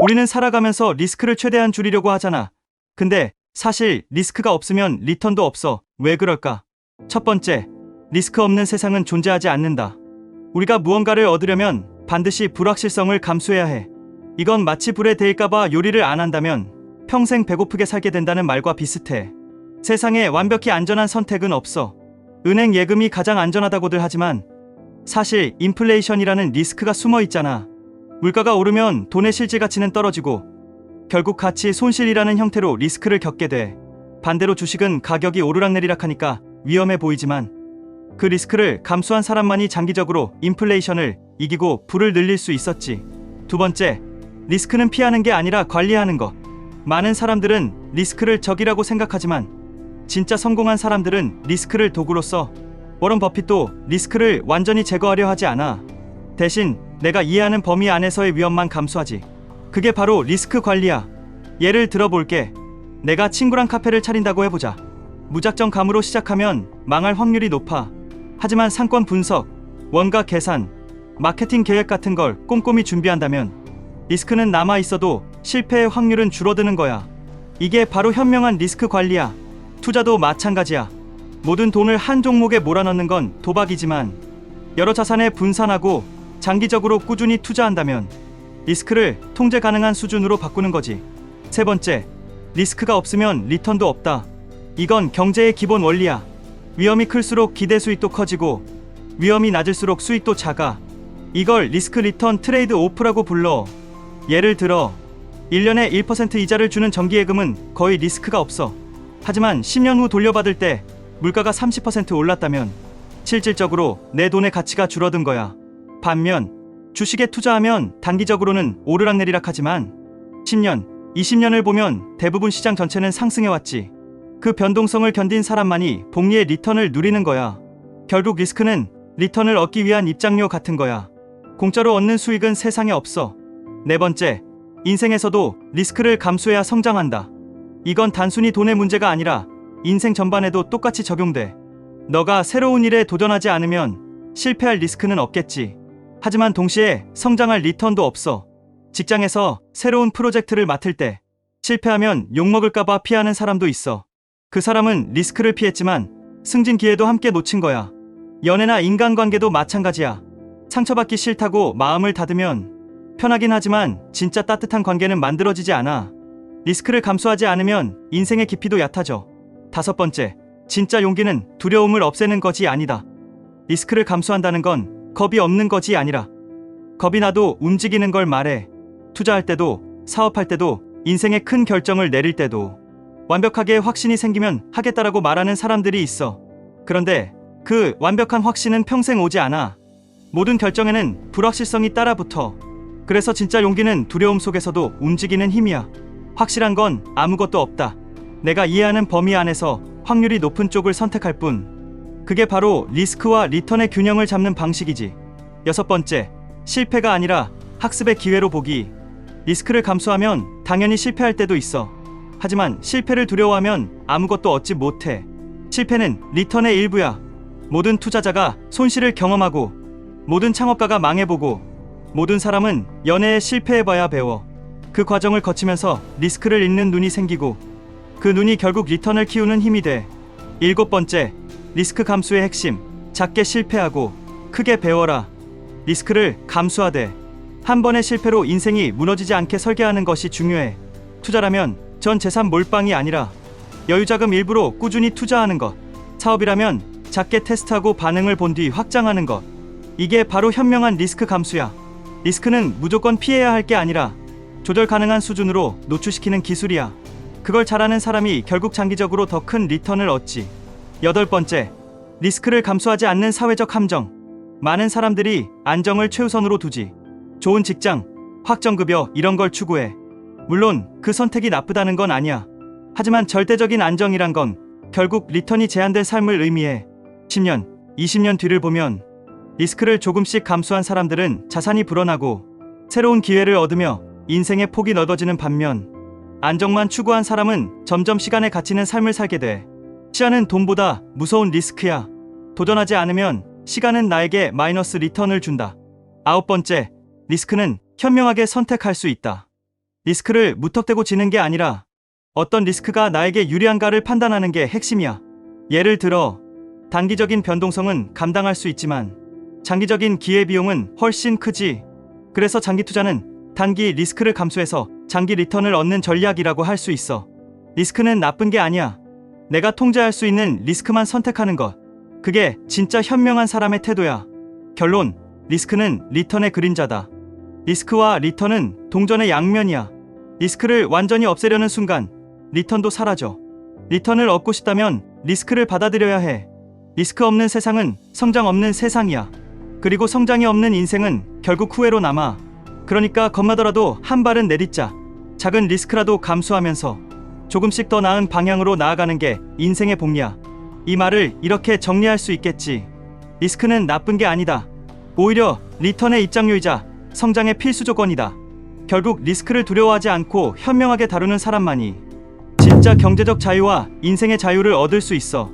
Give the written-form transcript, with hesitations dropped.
우리는 살아가면서 리스크를 최대한 줄이려고 하잖아. 근데 사실 리스크가 없으면 리턴도 없어. 왜 그럴까? 첫 번째, 리스크 없는 세상은 존재하지 않는다. 우리가 무언가를 얻으려면 반드시 불확실성을 감수해야 해. 이건 마치 불에 데일까봐 요리를 안 한다면 평생 배고프게 살게 된다는 말과 비슷해. 세상에 완벽히 안전한 선택은 없어. 은행 예금이 가장 안전하다고들 하지만 사실 인플레이션이라는 리스크가 숨어 있잖아. 물가가 오르면 돈의 실질 가치는 떨어지고 결국 가치 손실이라는 형태로 리스크를 겪게 돼. 반대로 주식은 가격이 오르락내리락 하니까 위험해 보이지만 그 리스크를 감수한 사람만이 장기적으로 인플레이션을 이기고 부를 늘릴 수 있었지. 두 번째, 리스크는 피하는 게 아니라 관리하는 것. 많은 사람들은 리스크를 적이라고 생각하지만 진짜 성공한 사람들은 리스크를 도구로 써. 워런 버핏도 리스크를 완전히 제거하려 하지 않아. 대신 내가 이해하는 범위 안에서의 위험만 감수하지. 그게 바로 리스크 관리야. 예를 들어볼게. 내가 친구랑 카페를 차린다고 해보자. 무작정 감으로 시작하면 망할 확률이 높아. 하지만 상권 분석, 원가 계산, 마케팅 계획 같은 걸 꼼꼼히 준비한다면 리스크는 남아있어도 실패의 확률은 줄어드는 거야. 이게 바로 현명한 리스크 관리야. 투자도 마찬가지야. 모든 돈을 한 종목에 몰아넣는 건 도박이지만 여러 자산에 분산하고 장기적으로 꾸준히 투자한다면 리스크를 통제 가능한 수준으로 바꾸는 거지. 세 번째, 리스크가 없으면 리턴도 없다. 이건 경제의 기본 원리야. 위험이 클수록 기대 수익도 커지고 위험이 낮을수록 수익도 작아. 이걸 리스크 리턴 트레이드 오프라고 불러. 예를 들어 1년에 1% 이자를 주는 정기예금은 거의 리스크가 없어. 하지만 10년 후 돌려받을 때 물가가 30% 올랐다면 실질적으로 내 돈의 가치가 줄어든 거야. 반면 주식에 투자하면 단기적으로는 오르락내리락 하지만 10년, 20년을 보면 대부분 시장 전체는 상승해왔지. 그 변동성을 견딘 사람만이 복리의 리턴을 누리는 거야. 결국 리스크는 리턴을 얻기 위한 입장료 같은 거야. 공짜로 얻는 수익은 세상에 없어. 네 번째, 인생에서도 리스크를 감수해야 성장한다. 이건 단순히 돈의 문제가 아니라 인생 전반에도 똑같이 적용돼. 너가 새로운 일에 도전하지 않으면 실패할 리스크는 없겠지. 하지만 동시에 성장할 리턴도 없어. 직장에서 새로운 프로젝트를 맡을 때 실패하면 욕먹을까봐 피하는 사람도 있어. 그 사람은 리스크를 피했지만 승진 기회도 함께 놓친 거야. 연애나 인간관계도 마찬가지야. 상처받기 싫다고 마음을 닫으면 편하긴 하지만 진짜 따뜻한 관계는 만들어지지 않아. 리스크를 감수하지 않으면 인생의 깊이도 얕아져. 다섯 번째, 진짜 용기는 두려움을 없애는 것이 아니다. 리스크를 감수한다는 건 겁이 없는 것이 아니라 겁이 나도 움직이는 걸 말해. 투자할 때도, 사업할 때도, 인생의 큰 결정을 내릴 때도 완벽하게 확신이 생기면 하겠다라고 말하는 사람들이 있어. 그런데 그 완벽한 확신은 평생 오지 않아. 모든 결정에는 불확실성이 따라붙어. 그래서 진짜 용기는 두려움 속에서도 움직이는 힘이야. 확실한 건 아무것도 없다. 내가 이해하는 범위 안에서 확률이 높은 쪽을 선택할 뿐. 그게 바로 리스크와 리턴의 균형을 잡는 방식이지. 여섯 번째, 실패가 아니라 학습의 기회로 보기. 리스크를 감수하면 당연히 실패할 때도 있어. 하지만 실패를 두려워하면 아무것도 얻지 못해. 실패는 리턴의 일부야. 모든 투자자가 손실을 경험하고 모든 창업가가 망해보고 모든 사람은 연애에 실패해봐야 배워. 그 과정을 거치면서 리스크를 읽는 눈이 생기고 그 눈이 결국 리턴을 키우는 힘이 돼. 일곱 번째, 리스크 감수의 핵심. 작게 실패하고 크게 배워라. 리스크를 감수하되 한 번의 실패로 인생이 무너지지 않게 설계하는 것이 중요해. 투자라면 전 재산 몰빵이 아니라 여유자금 일부로 꾸준히 투자하는 것. 사업이라면 작게 테스트하고 반응을 본 뒤 확장하는 것. 이게 바로 현명한 리스크 감수야. 리스크는 무조건 피해야 할 게 아니라 조절 가능한 수준으로 노출시키는 기술이야. 그걸 잘하는 사람이 결국 장기적으로 더 큰 리턴을 얻지. 여덟 번째, 리스크를 감수하지 않는 사회적 함정. 많은 사람들이 안정을 최우선으로 두지. 좋은 직장, 확정급여 이런 걸 추구해. 물론 그 선택이 나쁘다는 건 아니야. 하지만 절대적인 안정이란 건 결국 리턴이 제한된 삶을 의미해. 10년, 20년 뒤를 보면 리스크를 조금씩 감수한 사람들은 자산이 불어나고 새로운 기회를 얻으며 인생의 폭이 넓어지는 반면 안정만 추구한 사람은 점점 시간에 갇히는 삶을 살게 돼. 시간은 돈보다 무서운 리스크야. 도전하지 않으면 시간은 나에게 마이너스 리턴을 준다. 아홉 번째, 리스크는 현명하게 선택할 수 있다. 리스크를 무턱대고 지는 게 아니라 어떤 리스크가 나에게 유리한가를 판단하는 게 핵심이야. 예를 들어, 단기적인 변동성은 감당할 수 있지만 장기적인 기회비용은 훨씬 크지. 그래서 장기 투자는 단기 리스크를 감수해서 장기 리턴을 얻는 전략이라고 할 수 있어. 리스크는 나쁜 게 아니야. 내가 통제할 수 있는 리스크만 선택하는 것. 그게 진짜 현명한 사람의 태도야. 결론, 리스크는 리턴의 그림자다. 리스크와 리턴은 동전의 양면이야. 리스크를 완전히 없애려는 순간 리턴도 사라져. 리턴을 얻고 싶다면 리스크를 받아들여야 해. 리스크 없는 세상은 성장 없는 세상이야. 그리고 성장이 없는 인생은 결국 후회로 남아. 그러니까 겁나더라도 한 발은 내딛자. 작은 리스크라도 감수하면서 조금씩 더 나은 방향으로 나아가는 게 인생의 복리야. 이 말을 이렇게 정리할 수 있겠지. 리스크는 나쁜 게 아니다. 오히려 리턴의 입장료이자 성장의 필수 조건이다. 결국 리스크를 두려워하지 않고 현명하게 다루는 사람만이 진짜 경제적 자유와 인생의 자유를 얻을 수 있어.